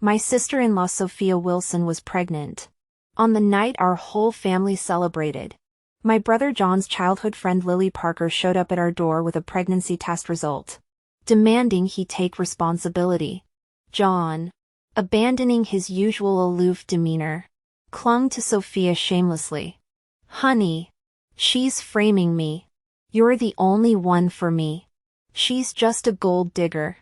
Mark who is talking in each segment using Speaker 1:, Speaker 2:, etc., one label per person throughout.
Speaker 1: My sister-in-law Sophia Wilson was pregnant. On the night our whole family celebrated, my brother John's childhood friend Lily Parker showed up at our door with a pregnancy test result, demanding he take responsibility. John, abandoning his usual aloof demeanor, clung to Sophia shamelessly. "Honey, she's framing me. You're the only one for me. She's just a gold digger."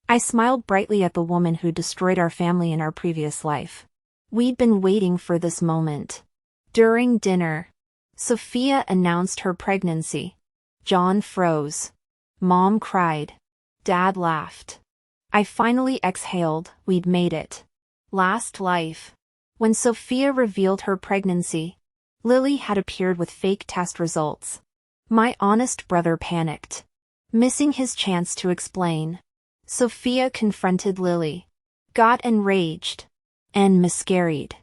Speaker 1: I smiled brightly at the woman who destroyed our family in our previous life. We'd been waiting for this moment. During dinner, Sophia announced her pregnancy. John froze. Mom cried. Dad laughed. I finally exhaled. We'd made it. Last life. When Sophia revealed her pregnancy, Lily had appeared with fake test results. My honest brother panicked, missing his chance to explain. Sophia confronted Lily, got enraged, and miscarried.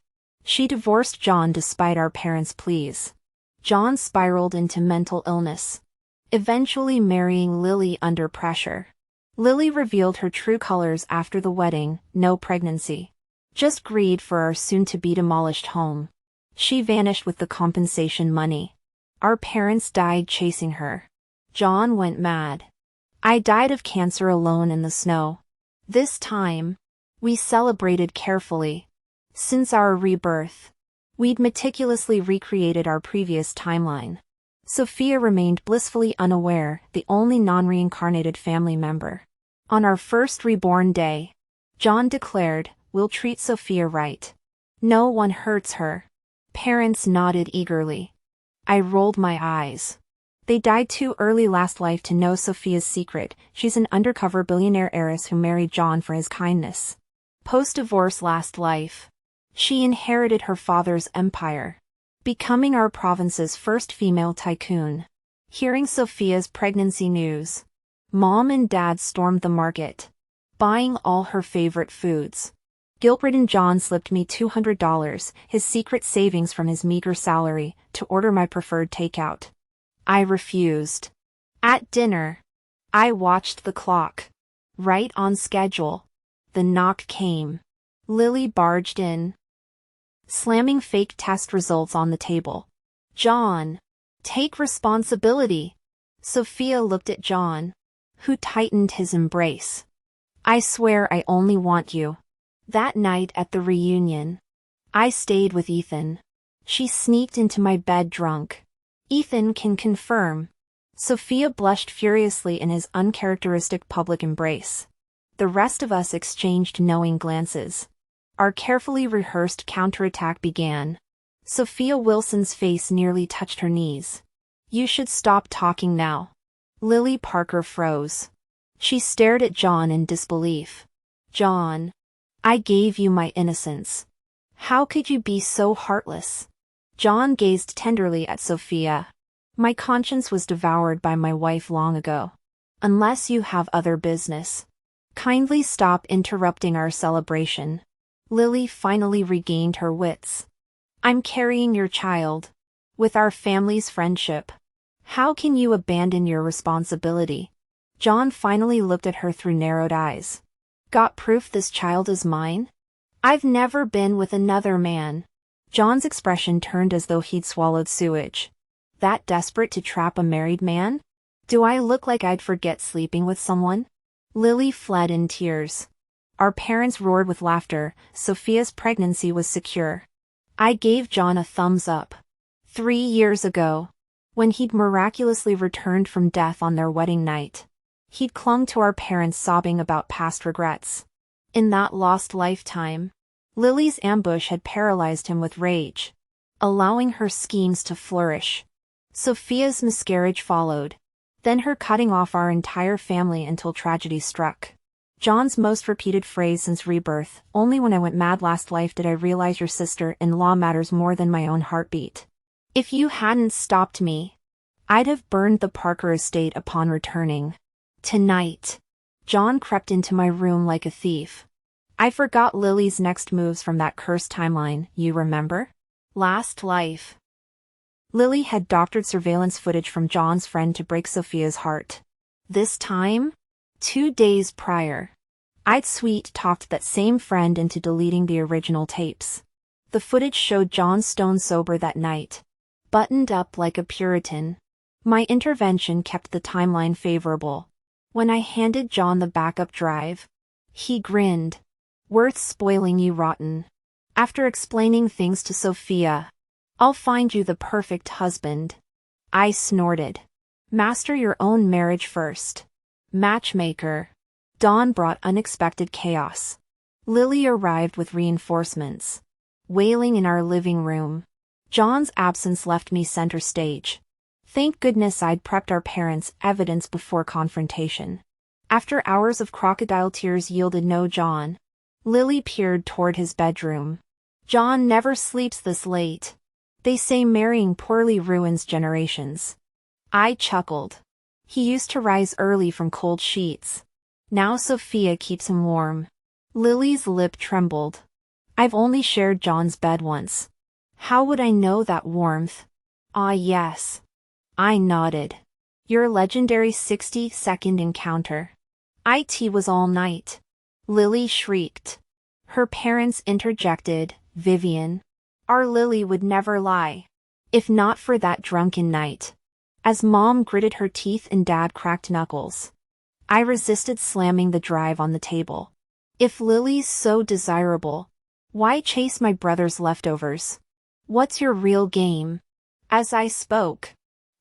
Speaker 1: She divorced John despite our parents' pleas. John spiraled into mental illness, eventually marrying Lily under pressure. Lily revealed her true colors after the wedding: no pregnancy, just greed for our soon-to-be demolished home. She vanished with the compensation money. Our parents died chasing her. John went mad. I died of cancer alone in the snow. This time, we celebrated carefully. Since our rebirth, we'd meticulously recreated our previous timeline. Sophia remained blissfully unaware, the only non-reincarnated family member. On our first reborn day, John declared, "We'll treat Sophia right. No one hurts her." Parents nodded eagerly. I rolled my eyes. They died too early last life to know Sophia's secret. She's an undercover billionaire heiress who married John for his kindness. Post-divorce last life, she inherited her father's empire, becoming our province's first female tycoon. Hearing Sophia's pregnancy news, Mom and Dad stormed the market, buying all her favorite foods. Guilt-ridden John slipped me $200, his secret savings from his meager salary, to order my preferred takeout. I refused. At dinner, I watched the clock. Right on schedule. The knock came. Lily barged in, slamming fake test results on the table. "John, take responsibility." Sophia looked at John, who tightened his embrace. "I swear I only want you." That night at the reunion, I stayed with Ethan. She sneaked into my bed drunk. Ethan can confirm. Sophia blushed furiously in his uncharacteristic public embrace. The rest of us exchanged knowing glances. Our carefully rehearsed counterattack began. Sophia Wilson's face nearly touched her knees. "You should stop talking now." Lily Parker froze. She stared at John in disbelief. "John, I gave you my innocence. How could you be so heartless?" John gazed tenderly at Sophia. "My conscience was devoured by my wife long ago. Unless you have other business, kindly stop interrupting our celebration." Lily finally regained her wits. "I'm carrying your child. With our family's friendship. How can you abandon your responsibility?" John finally looked at her through narrowed eyes. "Got proof this child is mine? I've never been with another man." John's expression turned as though he'd swallowed sewage. "That desperate to trap a married man? Do I look like I'd forget sleeping with someone?" Lily fled in tears. Our parents roared with laughter. Sophia's pregnancy was secure. I gave John a thumbs up. 3 years ago, when he'd miraculously returned from death on their wedding night, he'd clung to our parents sobbing about past regrets. In that lost lifetime, Lily's ambush had paralyzed him with rage, allowing her schemes to flourish. Sophia's miscarriage followed, then her cutting off our entire family until tragedy struck. John's most repeated phrase since rebirth: "Only when I went mad last life did I realize your sister-in-law matters more than my own heartbeat. If you hadn't stopped me, I'd have burned the Parker estate upon returning." Tonight, John crept into my room like a thief. I forgot Lily's next moves from that cursed timeline, you remember? Last life. Lily had doctored surveillance footage from John's friend to break Sophia's heart. This time, 2 days prior, I'd sweet-talked that same friend into deleting the original tapes. The footage showed John stone sober that night, buttoned up like a Puritan. My intervention kept the timeline favorable. When I handed John the backup drive, he grinned. "Worth spoiling you rotten." After explaining things to Sophia, "I'll find you the perfect husband," I snorted. "Master your own marriage first, matchmaker." Dawn brought unexpected chaos. Lily arrived with reinforcements, wailing in our living room. John's absence left me center stage. Thank goodness I'd prepped our parents' evidence before confrontation. After hours of crocodile tears yielded no John, Lily peered toward his bedroom. "John never sleeps this late. They say marrying poorly ruins generations." I chuckled. "He used to rise early from cold sheets. Now Sophia keeps him warm." Lily's lip trembled. "I've only shared John's bed once. How would I know that warmth?" "Ah yes." I nodded. "Your legendary 60-second encounter." "It was all night." Lily shrieked. Her parents interjected, "Vivien, our Lily would never lie. If not for that drunken night." As Mom gritted her teeth and Dad cracked knuckles, I resisted slamming the drive on the table. If Lily's so desirable, why chase my brother's leftovers? What's your real game? As I spoke,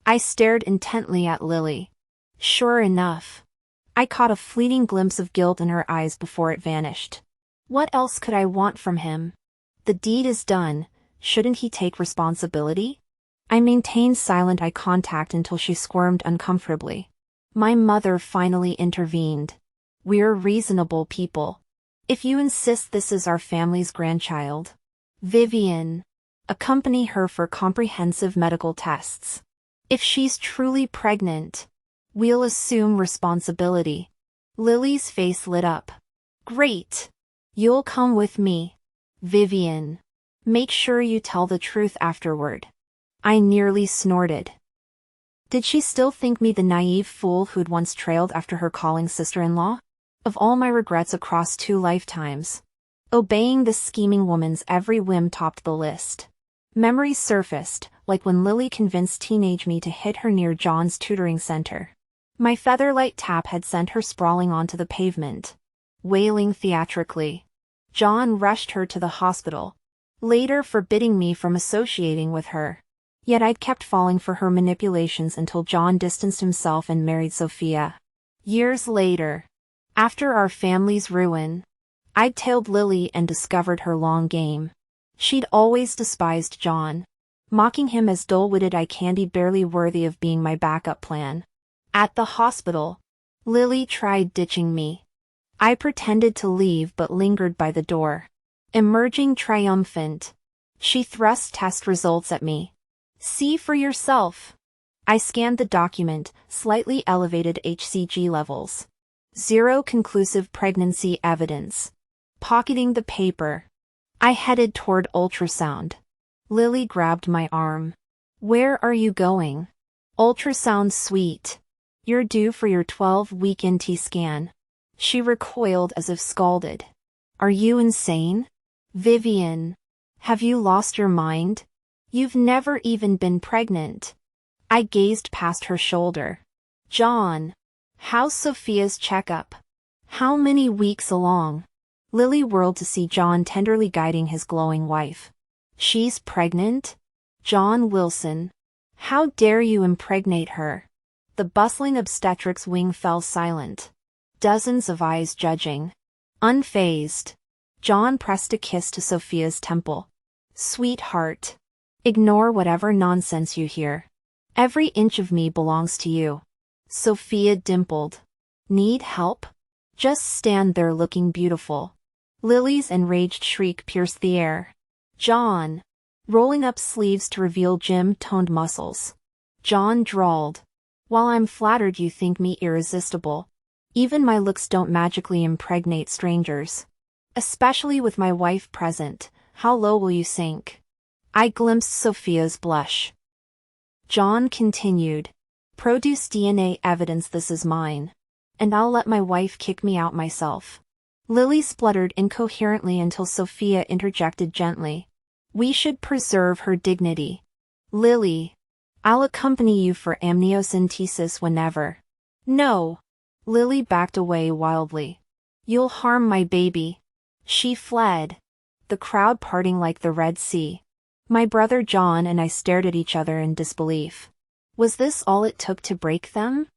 Speaker 1: I stared intently at Lily. Sure enough, I caught a fleeting glimpse of guilt in her eyes before it vanished. What else could I want from him? The deed is done, shouldn't he take responsibility? I maintained silent eye contact until she squirmed uncomfortably. My mother finally intervened. "We're reasonable people. If you insist this is our family's grandchild, Vivien, accompany her for comprehensive medical tests. If she's truly pregnant, we'll assume responsibility." Lily's face lit up. "Great. You'll come with me, Vivien. Make sure you tell the truth afterward." I nearly snorted. Did she still think me the naive fool who'd once trailed after her calling sister-in-law? Of all my regrets across 2 lifetimes, obeying this scheming woman's every whim topped the list. Memories surfaced, like when Lily convinced teenage me to hit her near John's tutoring center. My featherlight tap had sent her sprawling onto the pavement, wailing theatrically. John rushed her to the hospital, later forbidding me from associating with her. Yet I'd kept falling for her manipulations until John distanced himself and married Sophia. Years later, after our family's ruin, I'd tailed Lily and discovered her long game. She'd always despised John, mocking him as dull-witted eye candy barely worthy of being my backup plan. At the hospital, Lily tried ditching me. I pretended to leave but lingered by the door. Emerging triumphant, she thrust test results at me. "See for yourself." I scanned the document, slightly elevated HCG levels. 0 conclusive pregnancy evidence. Pocketing the paper, I headed toward ultrasound. Lily grabbed my arm. "Where are you going?" "Ultrasound suite. You're due for your 12-week NT scan." She recoiled as if scalded. "Are you insane? Vivien, have you lost your mind? You've never even been pregnant." I gazed past her shoulder. "John, how's Sophia's checkup? How many weeks along?" Lily whirled to see John tenderly guiding his glowing wife. "She's pregnant? John Wilson. How dare you impregnate her?" The bustling obstetrics wing fell silent. Dozens of eyes judging. Unfazed, John pressed a kiss to Sophia's temple. "Sweetheart, ignore whatever nonsense you hear. Every inch of me belongs to you." Sophia dimpled. "Need help?" "Just stand there looking beautiful." Lily's enraged shriek pierced the air. "John," rolling up sleeves to reveal gym-toned muscles. John drawled. "While I'm flattered you think me irresistible, even my looks don't magically impregnate strangers. Especially with my wife present, how low will you sink?" I glimpsed Sophia's blush. John continued. "Produce DNA evidence this is mine, and I'll let my wife kick me out myself." Lily spluttered incoherently until Sophia interjected gently. We should preserve her dignity. Lily, I'll accompany you for amniocentesis whenever. No. Lily backed away wildly. You'll harm my baby. She fled, the crowd parting like the Red Sea. My brother John and I stared at each other in disbelief. Was this all it took to break them?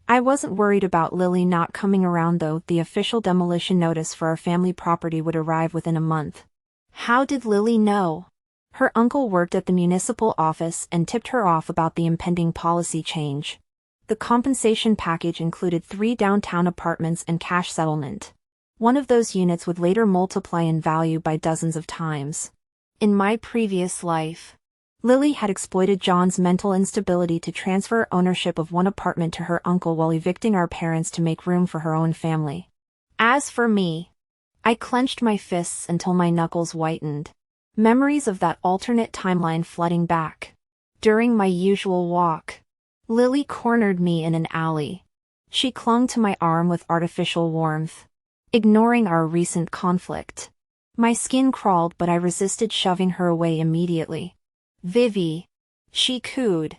Speaker 1: I wasn't worried about Lily not coming around though. The official demolition notice for our family property would arrive within a month. How did Lily know? Her uncle worked at the municipal office and tipped her off about the impending policy change. The compensation package included 3 downtown apartments and cash settlement. One of those units would later multiply in value by dozens of times. In my previous life, Lily had exploited John's mental instability to transfer ownership of one apartment to her uncle while evicting our parents to make room for her own family. As for me, I clenched my fists until my knuckles whitened. Memories of that alternate timeline flooding back. During my usual walk, Lily cornered me in an alley. She clung to my arm with artificial warmth, ignoring our recent conflict. My skin crawled, but I resisted shoving her away immediately. Vivie, she cooed.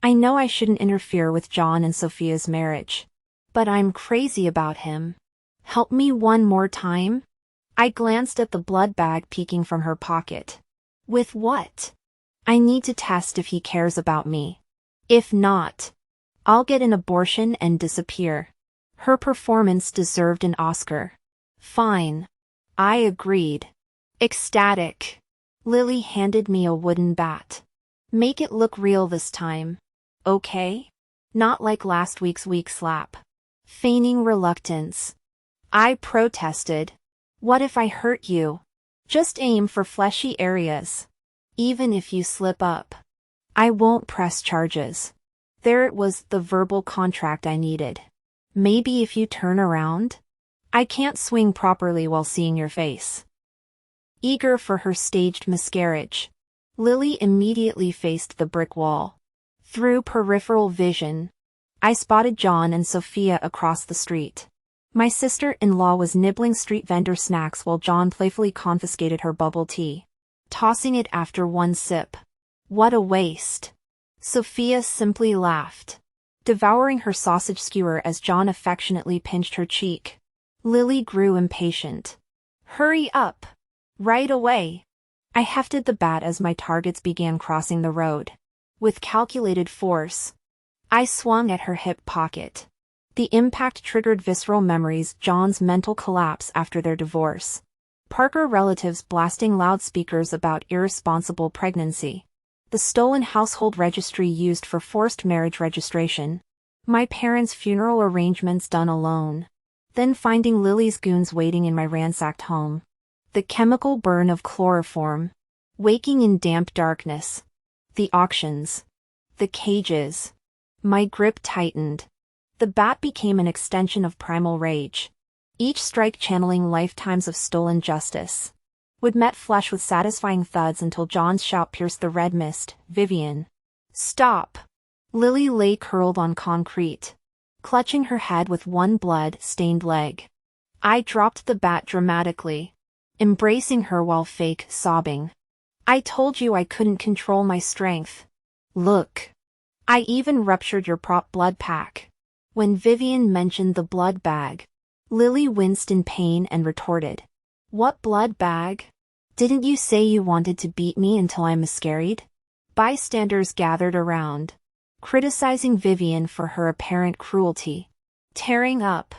Speaker 1: I know I shouldn't interfere with John and Sophia's marriage, but I'm crazy about him. Help me one more time? I glanced at the blood bag peeking from her pocket. With what? I need to test if he cares about me. If not, I'll get an abortion and disappear. Her performance deserved an Oscar. Fine. I agreed. Ecstatic. Lily handed me a wooden bat. Make it look real this time. Okay? Not like last week's weak slap. Feigning reluctance. I protested. What if I hurt you? Just aim for fleshy areas. Even if you slip up, I won't press charges. There it was, the verbal contract I needed. Maybe if you turn around? I can't swing properly while seeing your face. Eager for her staged miscarriage, Lily immediately faced the brick wall. Through peripheral vision, I spotted John and Sophia across the street. My sister-in-law was nibbling street vendor snacks while John playfully confiscated her bubble tea, tossing it after one sip. What a waste. Sophia simply laughed, devouring her sausage skewer as John affectionately pinched her cheek. Lily grew impatient. Hurry up. Right away. I hefted the bat as my targets began crossing the road. With calculated force, I swung at her hip pocket. The impact triggered visceral memories: John's mental collapse after their divorce, Parker relatives blasting loudspeakers about irresponsible pregnancy, the stolen household registry used for forced marriage registration, my parents' funeral arrangements done alone, then finding Lily's goons waiting in my ransacked home, the chemical burn of chloroform, waking in damp darkness, the auctions, the cages. My grip tightened. The bat became an extension of primal rage, each strike channeling lifetimes of stolen justice. Would met flesh with satisfying thuds until John's shout pierced the red mist. Vivien. Stop. Lily lay curled on concrete, clutching her head with one blood-stained leg. I dropped the bat dramatically, embracing her while fake sobbing. I told you I couldn't control my strength. Look. I even ruptured your prop blood pack. When Vivien mentioned the blood bag, Lily winced in pain and retorted. What blood bag? Didn't you say you wanted to beat me until I miscarried? Bystanders gathered around, criticizing Vivien for her apparent cruelty. Tearing up,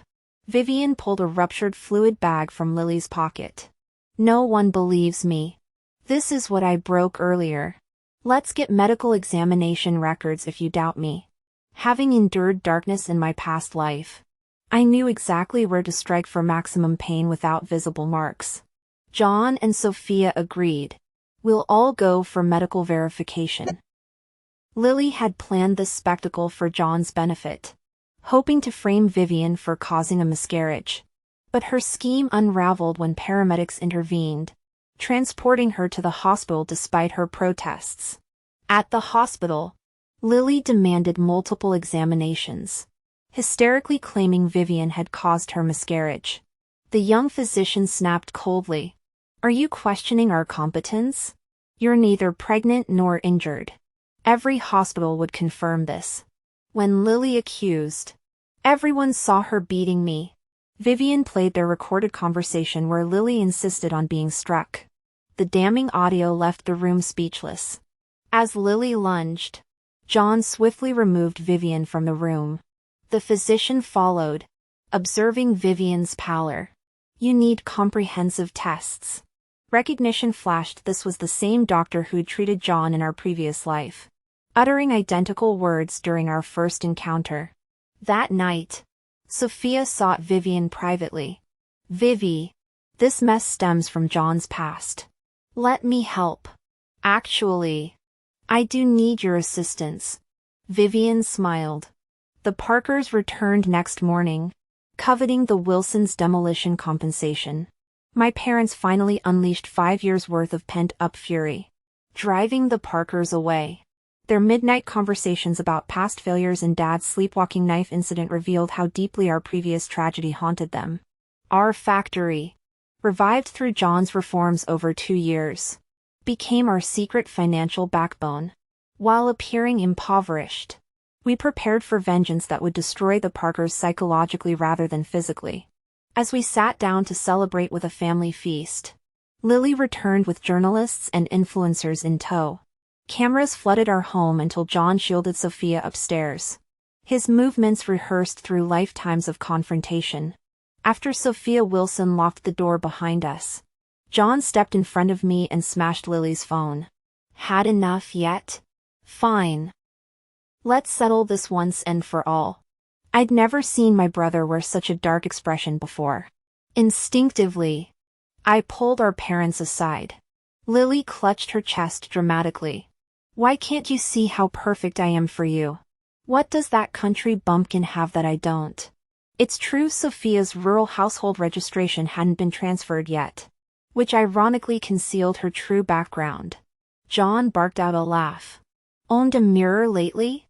Speaker 1: Vivien pulled a ruptured fluid bag from Lily's pocket. No one believes me. This is what I broke earlier. Let's get medical examination records if you doubt me. Having endured darkness in my past life, I knew exactly where to strike for maximum pain without visible marks. John and Sophia agreed. We'll all go for medical verification. Lily had planned this spectacle for John's benefit, hoping to frame Vivien for causing a miscarriage. But her scheme unraveled when paramedics intervened, transporting her to the hospital despite her protests. At the hospital, Lily demanded multiple examinations, hysterically claiming Vivien had caused her miscarriage. The young physician snapped coldly. Are you questioning our competence? You're neither pregnant nor injured. Every hospital would confirm this. When Lily accused, everyone saw her beating me. Vivien played their recorded conversation where Lily insisted on being struck. The damning audio left the room speechless. As Lily lunged, John swiftly removed Vivien from the room. The physician followed, observing Vivien's pallor. You need comprehensive tests. Recognition flashed. This was the same doctor who'd treated John in our previous life, uttering identical words during our first encounter. That night, Sophia sought Vivien privately. Vivi, this mess stems from John's past. Let me help. Actually, I do need your assistance. Vivien smiled. The Parkers returned next morning, coveting the Wilsons' demolition compensation. My parents finally unleashed 5 years' worth of pent-up fury, driving the Parkers away. Their midnight conversations about past failures and Dad's sleepwalking knife incident revealed how deeply our previous tragedy haunted them. Our factory, revived through John's reforms over 2 years, became our secret financial backbone. While appearing impoverished, we prepared for vengeance that would destroy the Parkers psychologically rather than physically. As we sat down to celebrate with a family feast, Lily returned with journalists and influencers in tow. Cameras flooded our home until John shielded Sophia upstairs, his movements rehearsed through lifetimes of confrontation. After Sophia Wilson locked the door behind us, John stepped in front of me and smashed Lily's phone. Had enough yet? Fine. Let's settle this once and for all. I'd never seen my brother wear such a dark expression before. Instinctively, I pulled our parents aside. Lily clutched her chest dramatically. Why can't you see how perfect I am for you? What does that country bumpkin have that I don't? It's true Sophia's rural household registration hadn't been transferred yet, which ironically concealed her true background. John barked out a laugh. Owned a mirror lately?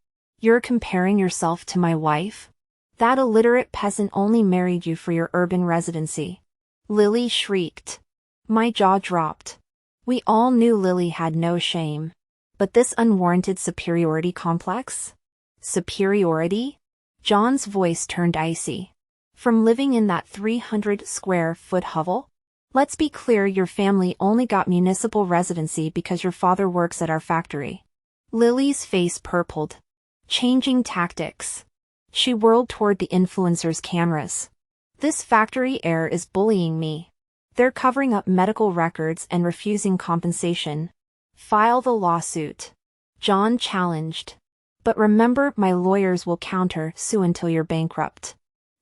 Speaker 1: You're comparing yourself to my wife? That illiterate peasant only married you for your urban residency. Lily shrieked. My jaw dropped. We all knew Lily had no shame. But this unwarranted superiority complex? Superiority? John's voice turned icy. From living in that 300-square-foot hovel? Let's be clear, your family only got municipal residency because your father works at our factory. Lily's face purpled. Changing tactics. She whirled toward the influencers' cameras. This factory heir is bullying me. They're covering up medical records and refusing compensation. File the lawsuit. John challenged. But remember, my lawyers will sue until you're bankrupt.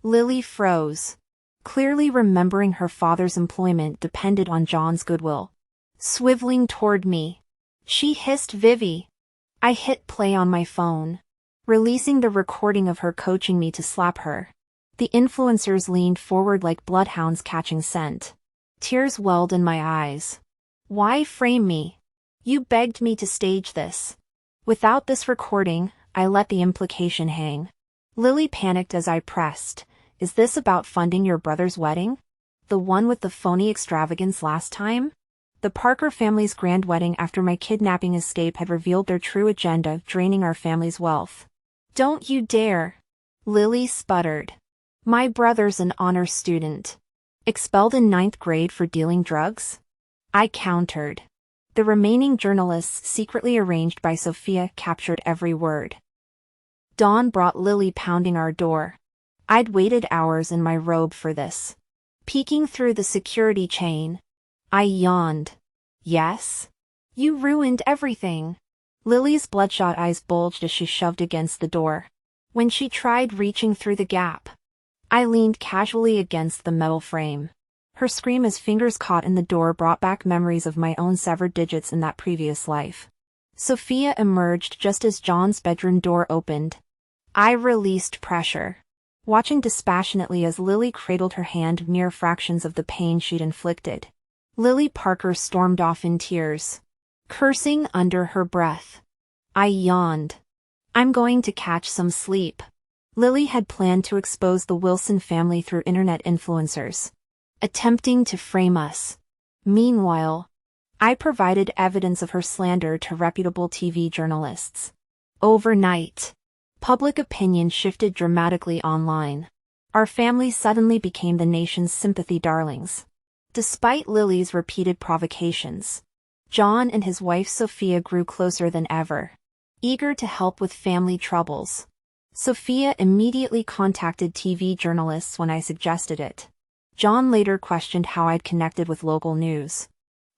Speaker 1: Lily froze, clearly remembering her father's employment depended on John's goodwill. Swiveling toward me, she hissed, Vivi. I hit play on my phone, releasing the recording of her coaching me to slap her. The influencers leaned forward like bloodhounds catching scent. Tears welled in my eyes. Why frame me? You begged me to stage this. Without this recording, I let the implication hang. Lily panicked as I pressed. Is this about funding your brother's wedding? The one with the phony extravagance last time? The Parker family's grand wedding after my kidnapping escape had revealed their true agenda, draining our family's wealth. Don't you dare! Lily sputtered. My brother's an honor student. Expelled in 9th grade for dealing drugs? I countered. The remaining journalists, secretly arranged by Sophia, captured every word. Dawn brought Lily pounding our door. I'd waited hours in my robe for this. Peeking through the security chain, I yawned. Yes? You ruined everything. Lily's bloodshot eyes bulged as she shoved against the door. When she tried reaching through the gap, I leaned casually against the metal frame. Her scream as fingers caught in the door brought back memories of my own severed digits in that previous life. Sophia emerged just as John's bedroom door opened. I released pressure, watching dispassionately as Lily cradled her hand, mere fractions of the pain she'd inflicted. Lily Parker stormed off in tears, cursing under her breath. I yawned. I'm going to catch some sleep. Lily had planned to expose the Wilson family through internet influencers. attempting to frame us. Meanwhile, I provided evidence of her slander to reputable TV journalists. Overnight, public opinion shifted dramatically online. Our family suddenly became the nation's sympathy darlings. Despite Lily's repeated provocations, John and his wife Sophia grew closer than ever, eager to help with family troubles. Sophia immediately contacted TV journalists when I suggested it. John later questioned how I'd connected with local news.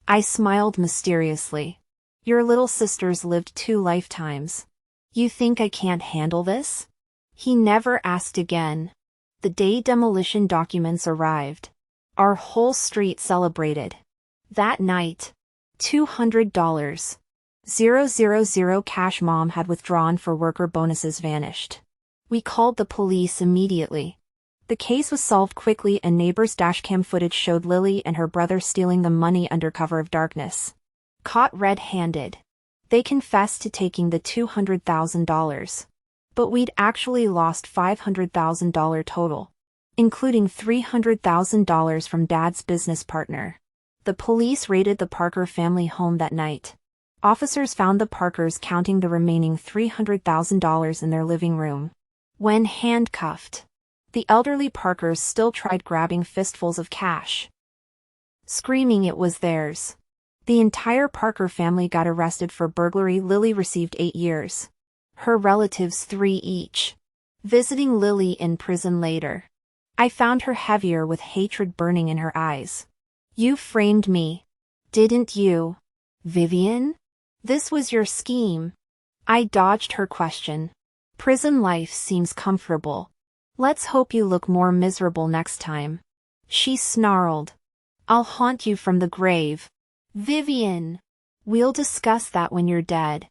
Speaker 1: I smiled mysteriously. Your little sisters lived 2 lifetimes. You think I can't handle this? He never asked again. The day demolition documents arrived, our whole street celebrated. That night, $200, 000 cash Mom had withdrawn for worker bonuses vanished. We called the police immediately. The case was solved quickly and neighbors' dashcam footage showed Lily and her brother stealing the money under cover of darkness. Caught red-handed, they confessed to taking the $200,000. But we'd actually lost $500,000 total, including $300,000 from Dad's business partner. The police raided the Parker family home that night. Officers found the Parkers counting the remaining $300,000 in their living room. When handcuffed, the elderly Parkers still tried grabbing fistfuls of cash, screaming it was theirs. The entire Parker family got arrested for burglary. Lily received 8 years. Her relatives 3 each. Visiting Lily in prison later, I found her heavier with hatred burning in her eyes. You framed me, didn't you, Vivien? This was your scheme. I dodged her question. Prison life seems comfortable. Let's hope you look more miserable next time. She snarled. I'll haunt you from the grave. Vivien. We'll discuss that when you're dead.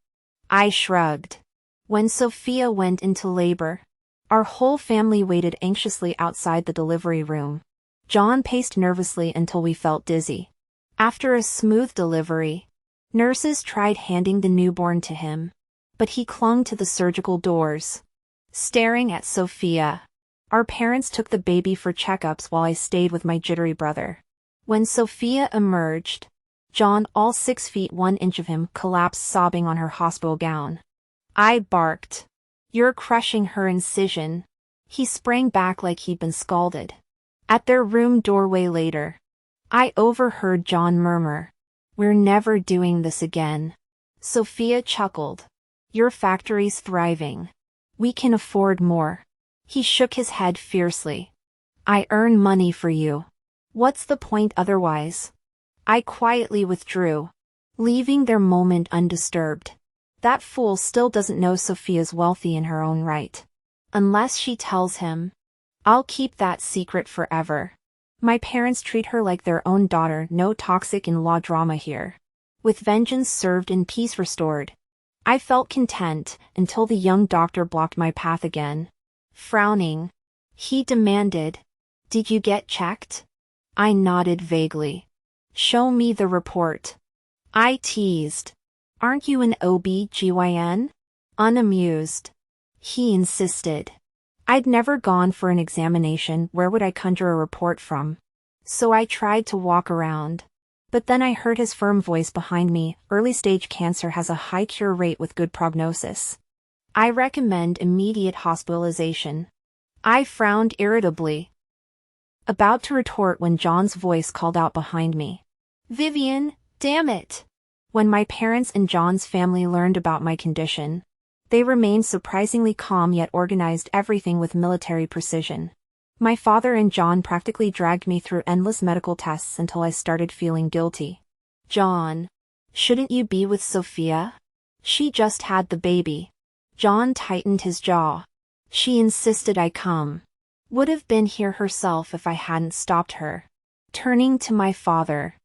Speaker 1: I shrugged. When Sophia went into labor, our whole family waited anxiously outside the delivery room. John paced nervously until we felt dizzy. After a smooth delivery, nurses tried handing the newborn to him, but he clung to the surgical doors. Staring at Sophia, our parents took the baby for checkups while I stayed with my jittery brother. When Sophia emerged, John, all 6 feet 1 inch of him, collapsed sobbing on her hospital gown. I barked. You're crushing her incision. He sprang back like he'd been scalded. At their room doorway later, I overheard John murmur, We're never doing this again. Sophia chuckled. Your factory's thriving. We can afford more. He shook his head fiercely. I earn money for you. What's the point otherwise? I quietly withdrew, leaving their moment undisturbed. That fool still doesn't know Sophia's wealthy in her own right. Unless she tells him. I'll keep that secret forever. My parents treat her like their own daughter. No toxic in-law drama here. With vengeance served and peace restored, I felt content until the young doctor blocked my path again. Frowning, he demanded, Did you get checked? I nodded vaguely. Show me the report. I teased. Aren't you an OB-GYN? Unamused, he insisted. I'd never gone for an examination. Where would I conjure a report from? So I tried to walk around. But then I heard his firm voice behind me. Early-stage cancer has a high cure rate with good prognosis. I recommend immediate hospitalization. I frowned irritably, about to retort when John's voice called out behind me. Vivien, damn it! When my parents and John's family learned about my condition, they remained surprisingly calm yet organized everything with military precision. My father and John practically dragged me through endless medical tests until I started feeling guilty. John, shouldn't you be with Sophia? She just had the baby. John tightened his jaw. She insisted I come. Would have been here herself if I hadn't stopped her. Turning to my father,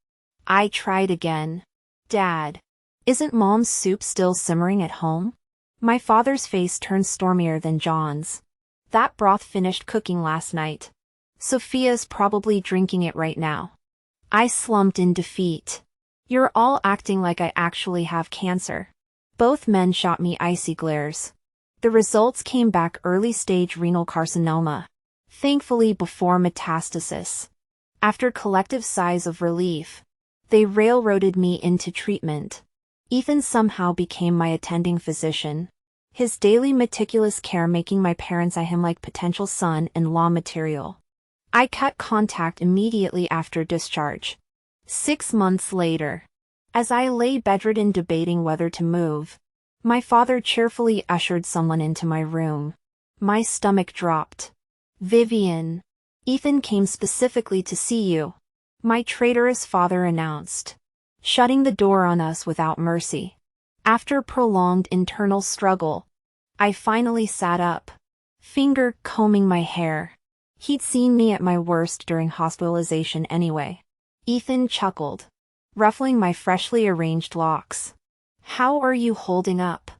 Speaker 1: I tried again. Dad, isn't Mom's soup still simmering at home? My father's face turned stormier than John's. That broth finished cooking last night. Sophia's probably drinking it right now. I slumped in defeat. You're all acting like I actually have cancer. Both men shot me icy glares. The results came back early-stage renal carcinoma. Thankfully before metastasis. After collective sighs of relief, they railroaded me into treatment. Ethan somehow became my attending physician, his daily meticulous care making my parents eye him like potential son-in-law material. I cut contact immediately after discharge. 6 months later, as I lay bedridden debating whether to move, my father cheerfully ushered someone into my room. My stomach dropped. "Vivien, Ethan came specifically to see you," my traitorous father announced, shutting the door on us without mercy. After prolonged internal struggle, I finally sat up, finger combing my hair. He'd seen me at my worst during hospitalization anyway. Ethan chuckled, ruffling my freshly arranged locks. "How are you holding up?"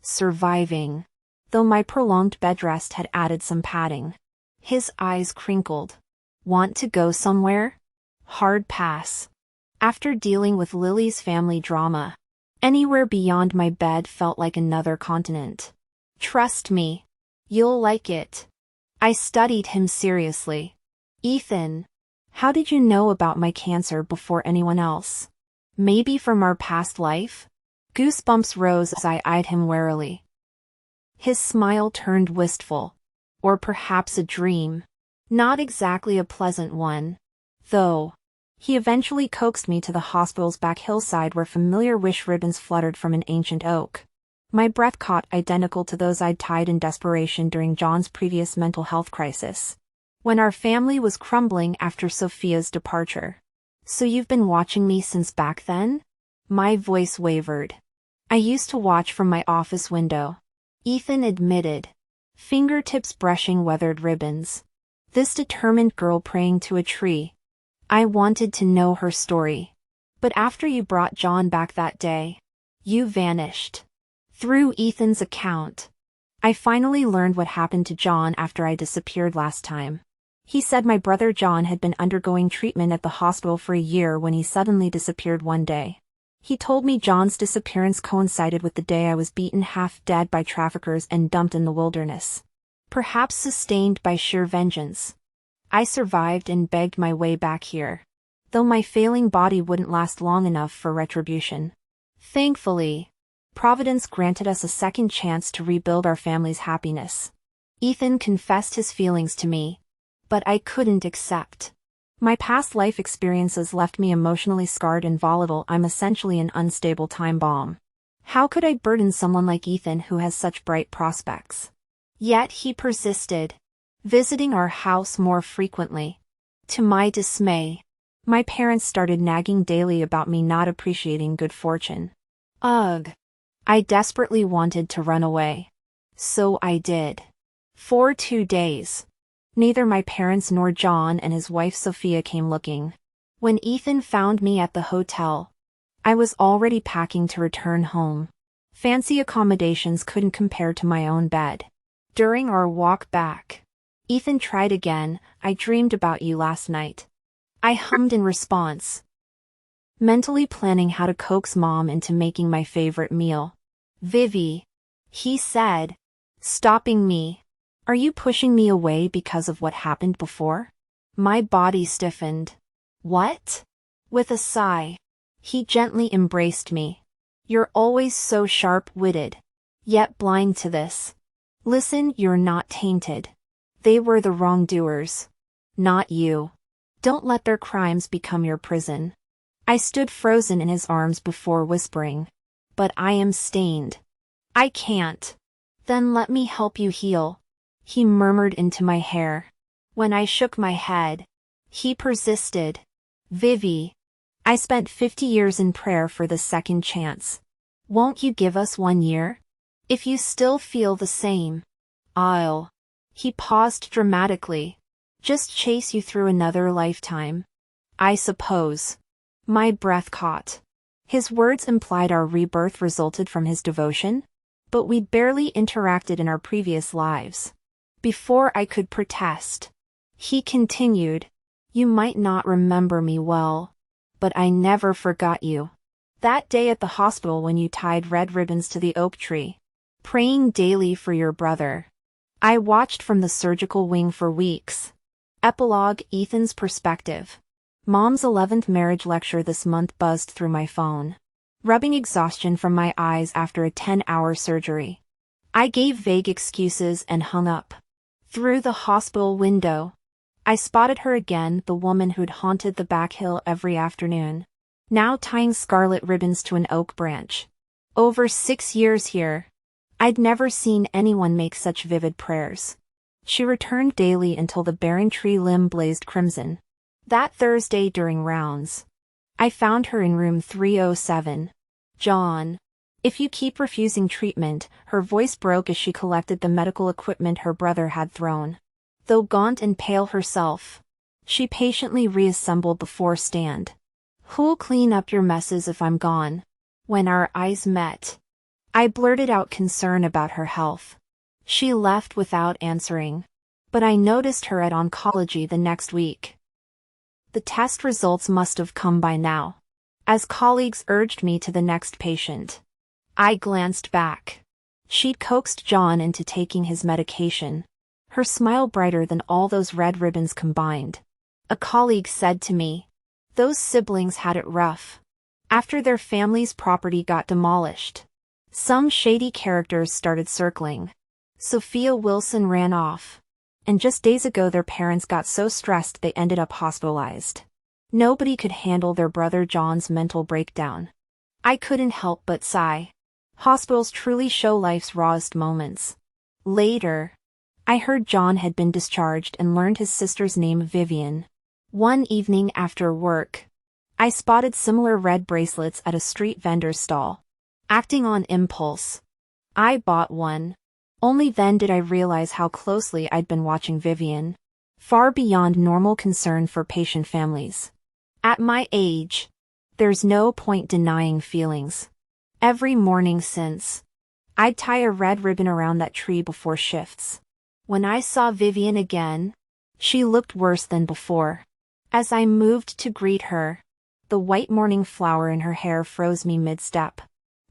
Speaker 1: "Surviving," though my prolonged bed rest had added some padding. His eyes crinkled. "Want to go somewhere?" Hard pass. After dealing with Lily's family drama, anywhere beyond my bed felt like another continent. "Trust me. You'll like it." I studied him seriously. "Ethan, how did you know about my cancer before anyone else? Maybe from our past life?" Goosebumps rose as I eyed him warily. His smile turned wistful. Or perhaps a dream. Not exactly a pleasant one, though. He eventually coaxed me to the hospital's back hillside where familiar wish ribbons fluttered from an ancient oak. My breath caught identical to those I'd tied in desperation during John's previous mental health crisis, when our family was crumbling after Sophia's departure. "So you've been watching me since back then?" My voice wavered. "I used to watch from my office window," Ethan admitted, fingertips brushing weathered ribbons. This determined girl praying to a tree. I wanted to know her story. "But after you brought John back that day, you vanished." Through Ethan's account, I finally learned what happened to John after I disappeared last time. He said my brother John had been undergoing treatment at the hospital for a year when he suddenly disappeared one day. He told me John's disappearance coincided with the day I was beaten half dead by traffickers and dumped in the wilderness. Perhaps sustained by sheer vengeance, I survived and begged my way back here, though my failing body wouldn't last long enough for retribution. Thankfully, Providence granted us a second chance to rebuild our family's happiness. Ethan confessed his feelings to me, but I couldn't accept. My past life experiences left me emotionally scarred and volatile. I'm essentially an unstable time bomb. How could I burden someone like Ethan who has such bright prospects? Yet he persisted, visiting our house more frequently. To my dismay, my parents started nagging daily about me not appreciating good fortune. Ugh. I desperately wanted to run away. So I did. For 2 days. Neither my parents nor John and his wife Sophia came looking. When Ethan found me at the hotel, I was already packing to return home. Fancy accommodations couldn't compare to my own bed. During our walk back, Ethan tried again. "I dreamed about you last night." I hummed in response, mentally planning how to coax Mom into making my favorite meal. "Vivi," he said, stopping me. "Are you pushing me away because of what happened before?" My body stiffened. "What?" With a sigh, he gently embraced me. "You're always so sharp-witted, yet blind to this. Listen, you're not tainted. They were the wrongdoers, not you. Don't let their crimes become your prison." I stood frozen in his arms before whispering, "But I am stained. I can't." "Then let me help you heal," he murmured into my hair. When I shook my head, he persisted. "Vivi, I spent 50 years in prayer for the second chance. Won't you give us 1 year? If you still feel the same, I'll—" He paused dramatically. "Just chase you through another lifetime, I suppose." My breath caught. His words implied our rebirth resulted from his devotion, but we'd barely interacted in our previous lives. Before I could protest, he continued, "You might not remember me well, but I never forgot you. That day at the hospital when you tied red ribbons to the oak tree, praying daily for your brother. I watched from the surgical wing for weeks." Epilogue: Ethan's perspective. Mom's 11th marriage lecture this month buzzed through my phone, rubbing exhaustion from my eyes after a 10-hour surgery. I gave vague excuses and hung up. Through the hospital window, I spotted her again, the woman who'd haunted the back hill every afternoon, now tying scarlet ribbons to an oak branch. Over 6 years here, I'd never seen anyone make such vivid prayers. She returned daily until the barren tree limb blazed crimson. That Thursday during rounds, I found her in room 307. "John, if you keep refusing treatment," her voice broke as she collected the medical equipment her brother had thrown. Though gaunt and pale herself, she patiently reassembled the four-stand. "Who'll clean up your messes if I'm gone?" When our eyes met, I blurted out concern about her health. She left without answering, but I noticed her at oncology the next week. The test results must have come by now, as colleagues urged me to the next patient. I glanced back. She'd coaxed John into taking his medication, her smile brighter than all those red ribbons combined. A colleague said to me, "Those siblings had it rough after their family's property got demolished." Some shady characters started circling. Sophia Wilson ran off, and just days ago their parents got so stressed they ended up hospitalized. Nobody could handle their brother John's mental breakdown. I couldn't help but sigh. Hospitals truly show life's rawest moments. Later, I heard John had been discharged and learned his sister's name, Vivien. One evening after work, I spotted similar red bracelets at a street vendor's stall. Acting on impulse, I bought one. Only then did I realize how closely I'd been watching Vivien, far beyond normal concern for patient families. At my age, there's no point denying feelings. Every morning since, I'd tie a red ribbon around that tree before shifts. When I saw Vivien again, she looked worse than before. As I moved to greet her, the white morning flower in her hair froze me mid-step.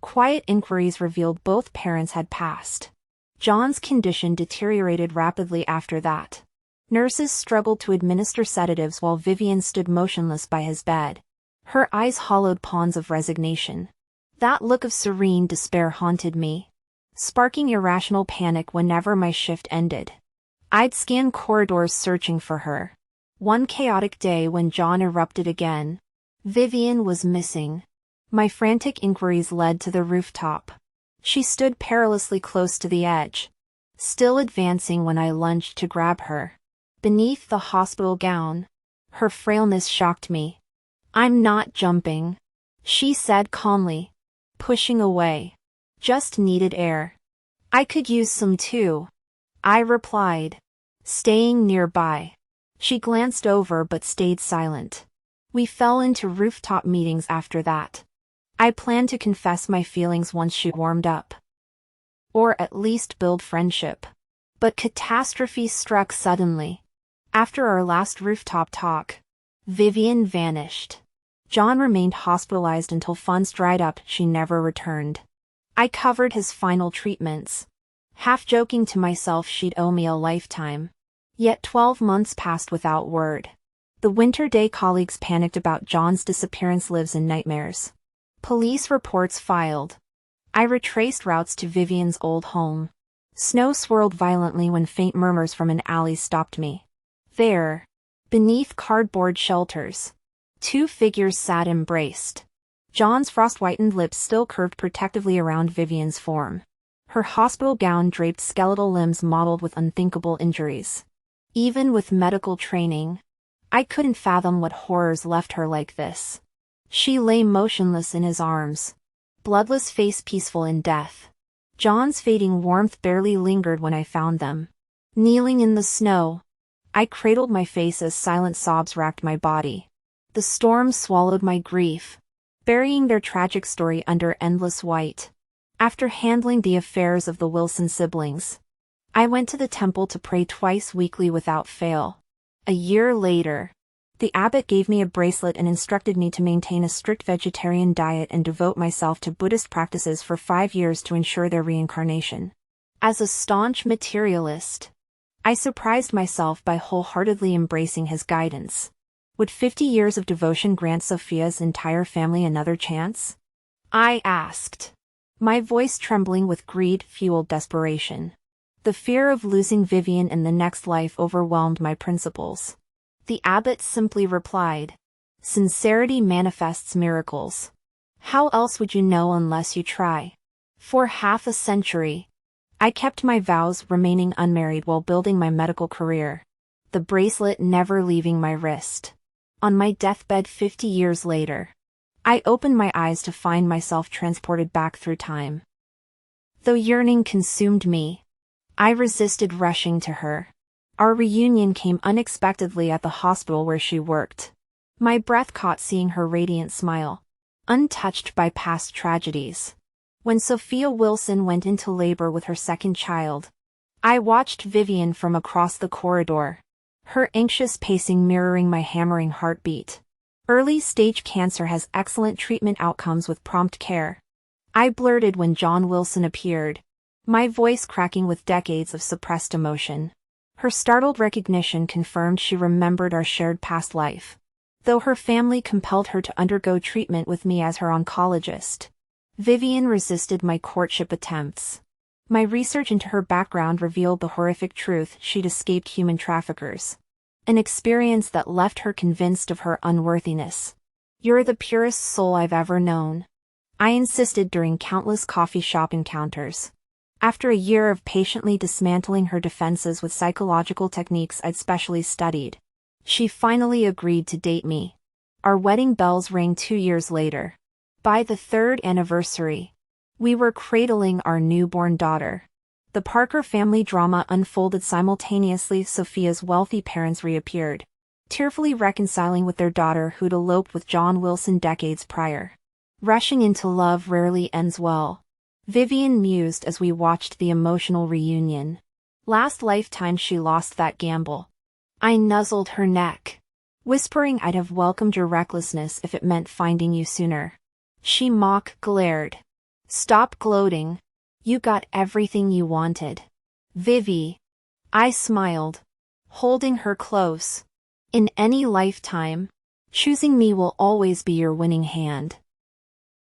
Speaker 1: Quiet inquiries revealed both parents had passed. John's condition deteriorated rapidly after that. Nurses struggled to administer sedatives while Vivien stood motionless by his bed, her eyes hollowed pawns of resignation. That look of serene despair haunted me, sparking irrational panic whenever my shift ended. I'd scan corridors searching for her. One chaotic day when John erupted again, Vivien was missing. My frantic inquiries led to the rooftop. She stood perilously close to the edge, still advancing when I lunged to grab her. Beneath the hospital gown, her frailness shocked me. "I'm not jumping," she said calmly, pushing away. "Just needed air." "I could use some too," I replied, staying nearby. She glanced over but stayed silent. We fell into rooftop meetings after that. I planned to confess my feelings once she warmed up, or at least build friendship. But catastrophe struck suddenly. After our last rooftop talk, Vivien vanished. John remained hospitalized until funds dried up. She never returned. I covered his final treatments, half joking to myself she'd owe me a lifetime. Yet 12 months passed without word. The winter day colleagues panicked about John's disappearance lives in nightmares. Police reports filed. I retraced routes to Vivien's old home. Snow swirled violently when faint murmurs from an alley stopped me. There, beneath cardboard shelters, 2 figures sat embraced. John's frost-whitened lips still curved protectively around Vivien's form. Her hospital gown draped skeletal limbs mottled with unthinkable injuries. Even with medical training, I couldn't fathom what horrors left her like this. She lay motionless in his arms, bloodless face peaceful in death. John's fading warmth barely lingered when I found them. Kneeling in the snow, I cradled my face as silent sobs racked my body. The storm swallowed my grief, burying their tragic story under endless white. After handling the affairs of the Wilson siblings, I went to the temple to pray twice weekly without fail. A year later, the abbot gave me a bracelet and instructed me to maintain a strict vegetarian diet and devote myself to Buddhist practices for 5 years to ensure their reincarnation. As a staunch materialist, I surprised myself by wholeheartedly embracing his guidance. Would 50 years of devotion grant Sophia's entire family another chance? I asked, my voice trembling with greed-fueled desperation. The fear of losing Vivien in the next life overwhelmed my principles. The abbot simply replied, "Sincerity manifests miracles. How else would you know unless you try?" For half a century, I kept my vows, remaining unmarried while building my medical career, the bracelet never leaving my wrist. On my deathbed 50 years later, I opened my eyes to find myself transported back through time. Though yearning consumed me, I resisted rushing to her. Our reunion came unexpectedly at the hospital where she worked. My breath caught seeing her radiant smile, untouched by past tragedies. When Sophia Wilson went into labor with her second child, I watched Vivien from across the corridor, her anxious pacing mirroring my hammering heartbeat. Early-stage cancer has excellent treatment outcomes with prompt care, I blurted when John Wilson appeared, my voice cracking with decades of suppressed emotion. Her startled recognition confirmed she remembered our shared past life, though her family compelled her to undergo treatment with me as her oncologist. Vivien resisted my courtship attempts. My research into her background revealed the horrific truth: she'd escaped human traffickers. An experience that left her convinced of her unworthiness. "You're the purest soul I've ever known," I insisted during countless coffee shop encounters. After a year of patiently dismantling her defenses with psychological techniques I'd specially studied, she finally agreed to date me. Our wedding bells rang 2 years later. By the third anniversary, we were cradling our newborn daughter. The Parker family drama unfolded simultaneously. Sophia's wealthy parents reappeared, tearfully reconciling with their daughter who'd eloped with John Wilson decades prior. Rushing into love rarely ends well, Vivien mused as we watched the emotional reunion. Last lifetime she lost that gamble. I nuzzled her neck, whispering I'd have welcomed your recklessness if it meant finding you sooner. She glared. "Stop gloating. You got everything you wanted, Vivi." I smiled, holding her close. "In any lifetime, choosing me will always be your winning hand."